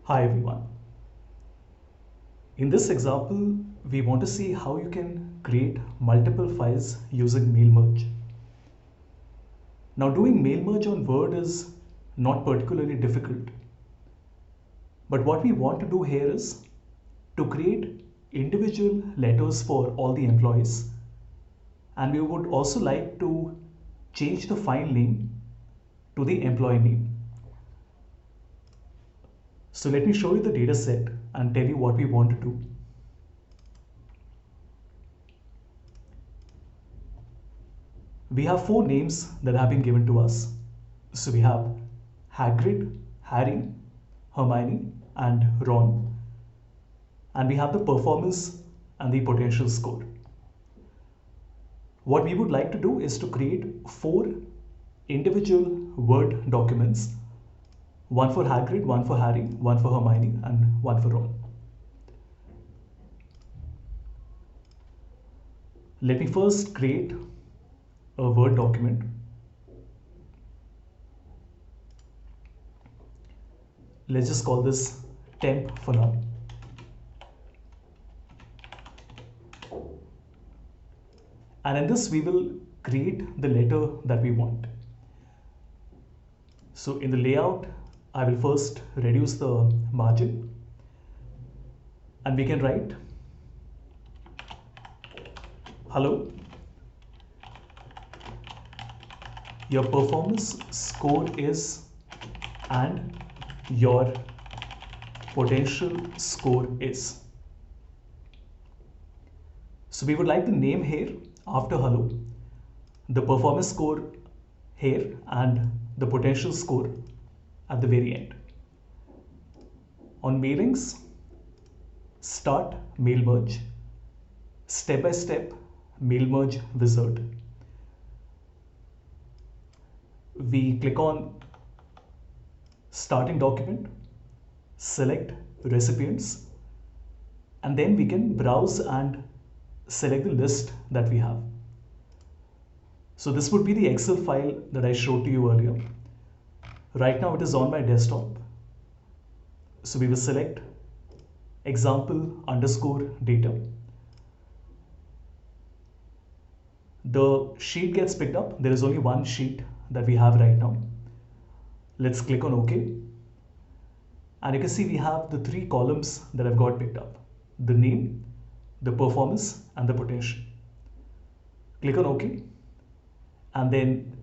Hi everyone. In this example, we want to see how you can create multiple files using mail merge. Now doing mail merge on Word is not particularly difficult. But what we want to do here is to create individual letters for all the employees. And we would also like to change the file name to the employee name. So let me show you the data set and tell you what we want to do. We have four names that have been given to us. So we have Hagrid, Harry, Hermione, and Ron. And we have the performance and the potential score. What we would like to do is to create four individual Word documents. One for Hagrid, one for Harry, one for Hermione, and one for Ron. Let me first create a Word document. Let's just call this temp for now. And in this, we will create the letter that we want. So in the layout, I will first reduce the margin and we can write hello, your performance score is and your potential score is. So we would like the name here after hello, the performance score here, and the potential score at the very end. On mailings, start mail merge, step-by-step mail merge wizard. We click on starting document, select recipients, and then we can browse and select the list that we have. So this would be the Excel file that I showed to you earlier. Right now it is on my desktop. So we will select example_data. The sheet gets picked up. There is only one sheet that we have right now. Let's click on OK. And you can see we have the three columns that have got picked up: the name, the performance, and the potential. Click on OK and then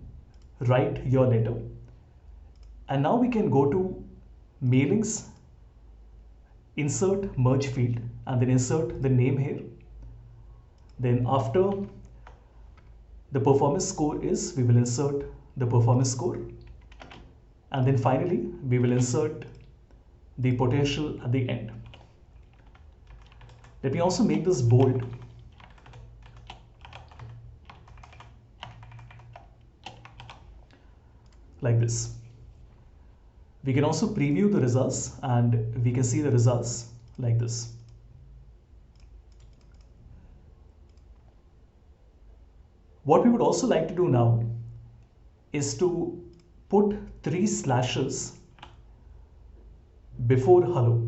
write your letter. And now we can go to mailings, insert merge field, and then insert the name here. Then after the performance score is, we will insert the performance score. And then finally, we will insert the potential at the end. Let me also make this bold. Like this. We can also preview the results and we can see the results like this. What we would also like to do now is to put 3 slashes before hello,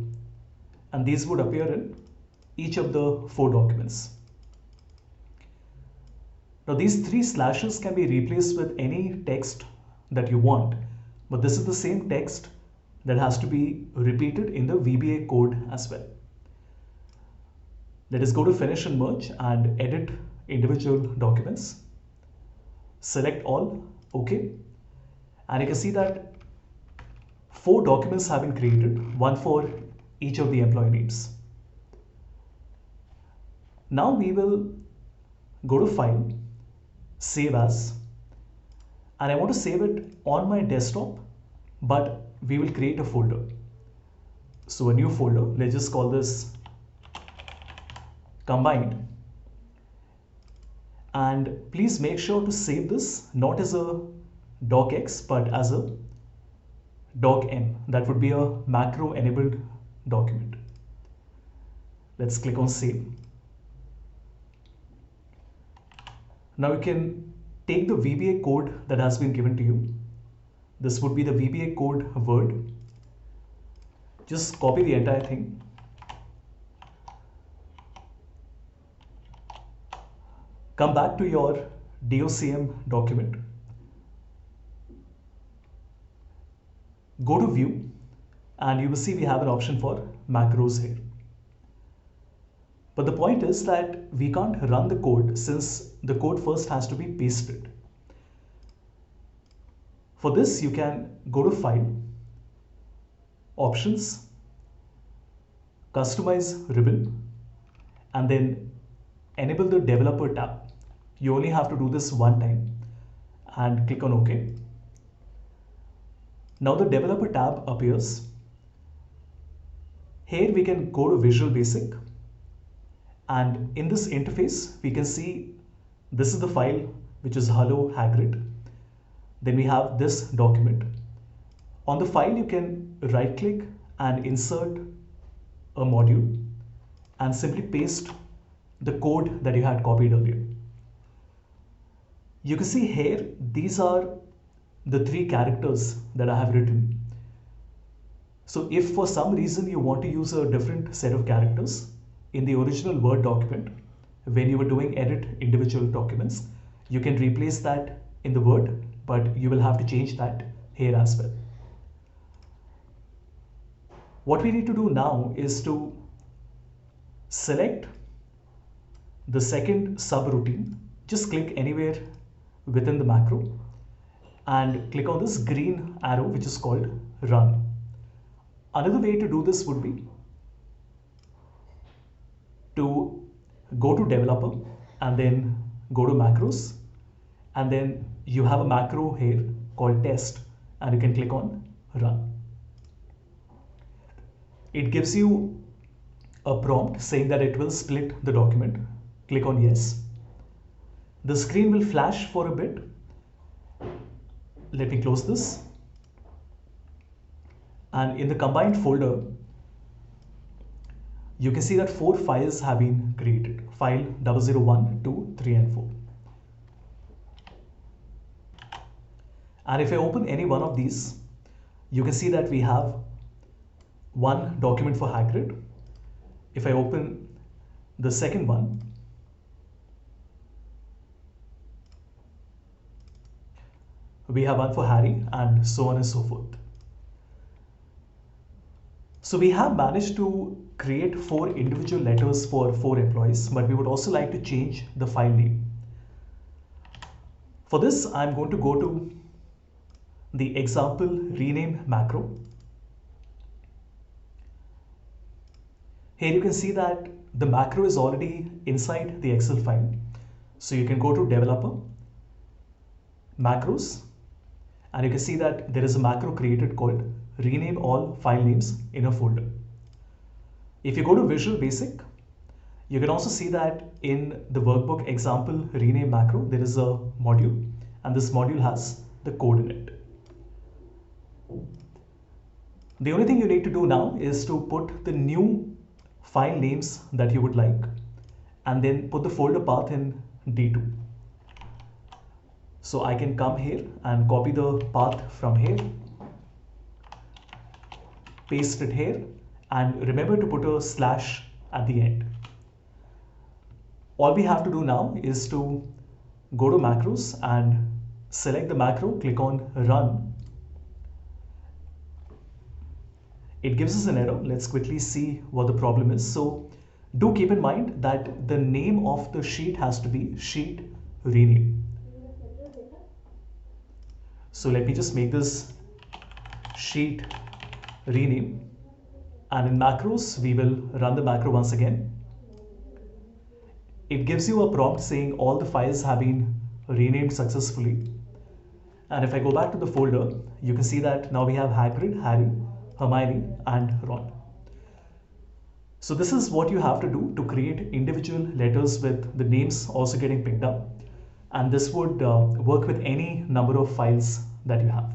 and these would appear in each of the 4 documents. Now these 3 slashes can be replaced with any text that you want, but this is the same text that has to be repeated in the VBA code as well. Let us go to finish and merge and edit individual documents. Select all, OK. And you can see that 4 documents have been created, one for each of the employee names. Now we will go to File, Save As, and I want to save it on my desktop, but we will create a folder. So a new folder, let's just call this Combined. And please make sure to save this not as a docx but as a docm. That would be a macro enabled document. Let's click on save. Now you can take the VBA code that has been given to you. This would be the VBA code Word. Just copy the entire thing. Come back to your docm document. Go to view and you will see we have an option for macros here. But the point is that we can't run the code since the code first has to be pasted. For this, you can go to File, Options, Customize ribbon, and then enable the Developer tab. You only have to do this one time and click on OK. Now the Developer tab appears. Here we can go to Visual Basic, and in this interface we can see this is the file which is Hello Hagrid. Then we have this document. On the file you can right click and insert a module and simply paste the code that you had copied earlier. You can see here these are the 3 characters that I have written. So if for some reason you want to use a different set of characters in the original Word document, when you were doing edit individual documents, you can replace that in the Word, but you will have to change that here as well. What we need to do now is to select the second subroutine. Just click anywhere within the macro and click on this green arrow which is called Run. Another way to do this would be to go to Developer and then go to Macros, and then you have a macro here called Test and you can click on Run. It gives you a prompt saying that it will split the document. Click on Yes. The screen will flash for a bit. Let me close this. And in the combined folder, you can see that 4 files have been created. File 001, 2, 3 and 4. And if I open any one of these, you can see that we have one document for Hagrid. If I open the second one, we have one for Harry, and so on and so forth. So we have managed to create 4 individual letters for 4 employees, but we would also like to change the file name. For this, I'm going to go to the example rename macro. Here you can see that the macro is already inside the Excel file. So you can go to Developer, Macros, and you can see that there is a macro created called rename all file names in a folder. If you go to Visual Basic, you can also see that in the workbook example rename macro, there is a module, and this module has the code in it. The only thing you need to do now is to put the new file names that you would like and then put the folder path in D2. So I can come here and copy the path from here, paste it here, and remember to put a slash at the end. All we have to do now is to go to macros and select the macro, click on Run. It gives us an error. Let's quickly see what the problem is. So do keep in mind that the name of the sheet has to be sheet rename. So let me just make this sheet rename, and in macros we will run the macro once again. It gives you a prompt saying all the files have been renamed successfully. And if I go back to the folder, you can see that now we have Hagrid, Harry, Hermione and Ron. So this is what you have to do to create individual letters with the names also getting picked up, and this would work with any number of files that you have.